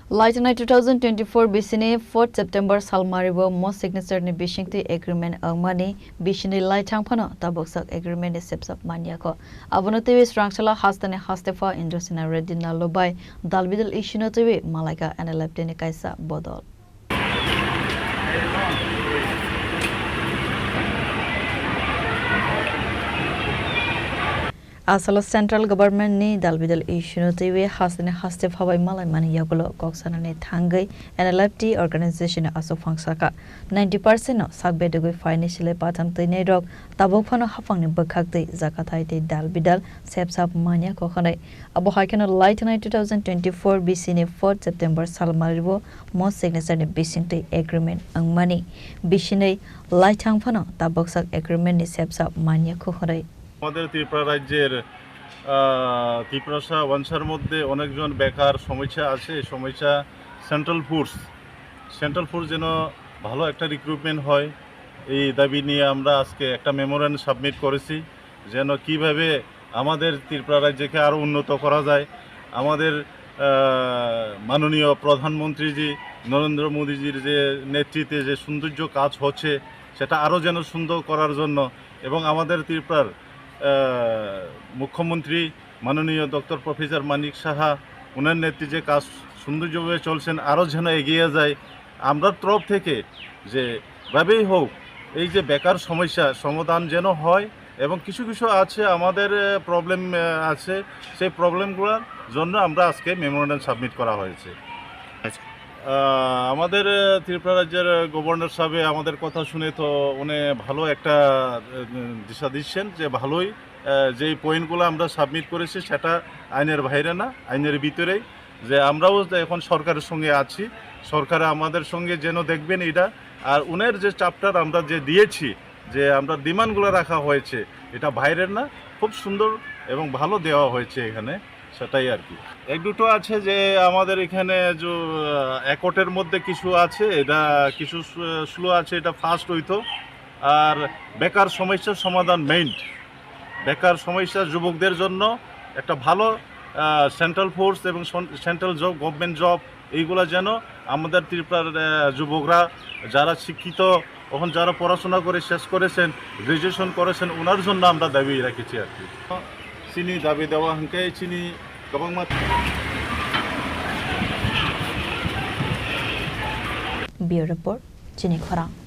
Lightenai 2024 Bisini 4 September Salmaribo most signature ni Bishingti agreement angmani Bishini Lightang Pano Taboksak agreement ni Sepsap Maniako Abonotewi Strangshala Hastane Hastefa Indosina Redina Lobai Dalbidal Ishinotewi Malaka and Eleptini Kaisa Bodol Asalo central government ni dalbidal issunotewe hasne haste phabai malai mani yagulo koksana ne thangai NLFT organization aso fangsaka 90% no sagbedugoi financially patam tine rok tabok phano hafang ni bakhakte zakathai te dalbidal sepsap mania kokhanai abo haikena Lightenai 2024 BC ne 4 September salmaribo most signature ne bisingte agreement angmani bishinei Lightang phano taboksak agreement ni sepsap mania kokhanai আমাদের ত্রিপুরা রাজ্যের ত্রিপুরা ওয়ানসার মধ্যে অনেকজন বেকার সমস্যা আছে এই সমস্যা central force যেন ভালো একটা রিক্রুটমেন্ট হয় এই দাবি নিয়ে আমরা আজকে একটা মেমোরেন্ডাম সাবমিট করেছি যেন কিভাবে আমাদের ত্রিপুরা রাজ্যকে আরও উন্নত করা যায় আমাদের মাননীয় প্রধানমন্ত্রীজি নরেন্দ্র মোদীজির যে নেতৃত্বে যে সৌন্দর্য কাজ হচ্ছে সেটা আরও যেন সুন্দর করার জন্য এবং আমাদের ত্রিপুরার মুখ্যমন্ত্রী মাননীয় ডক্টর প্রফেসর মানিক সাহা ওনার নেতৃত্বে কাজ সৌন্দর্যভাবে চলছেন আরও যেন এগিয়ে যায় আমরা তরফ থেকে যেভাবেই হোক এই যে বেকার সমস্যা সমাধান যেন হয় এবং কিছু আছে আমাদের প্রবলেম আছে সেই প্রবলেমগুলোর জন্য আমরা আজকে মেমোরেন্ডাম সাবমিট করা হয়েছে আমাদের ত্রিপুরা রাজ্যের গভর্নর সাহেব আমাদের কথা শুনে তো উনি ভালো একটা দিশা দিচ্ছেন যে ভালোই যেই পয়েন্টগুলো আমরা সাবমিট করেছি সেটা আইনের বাইরে না আইনের ভিতরেই যে আমরাও এখন সরকারের সঙ্গে আছি সরকার আমাদের সঙ্গে যেন দেখবেন এটা আর উনের যে চ্যাপ্টার আমরা যে দিয়েছি যে আমরা ডিমান্ডগুলো রাখা হয়েছে এটা বাইরের না খুব সুন্দর এবং ভালো দেওয়া হয়েছে এখানে সেটাই আর কি এক দুটো আছে যে আমাদের এখানে যে একটের মধ্যে কিছু আছে এটা কিছু স্লো আছে এটা ফাস্ট হইতো আর বেকার সমস্যার সমাধান মেইন বেকার সমস্যা যুবকদের জন্য একটা ভালো সেন্ট্রাল ফোর্স এবং সেন্ট্রাল জব গভর্নমেন্ট জব এইগুলো যেন আমাদের ত্রিপুরার যুবকরা যারা শিক্ষিত এখন যারা পড়াশোনা করে শেষ করেছেন গ্রাজুয়েশন করেছেন ওনার জন্য আমরা দাবি রেখেছি আর কি চিনি দাবি দেওয়া হাঙ্কে চিনি গোबां Bureau Report Chini Khorang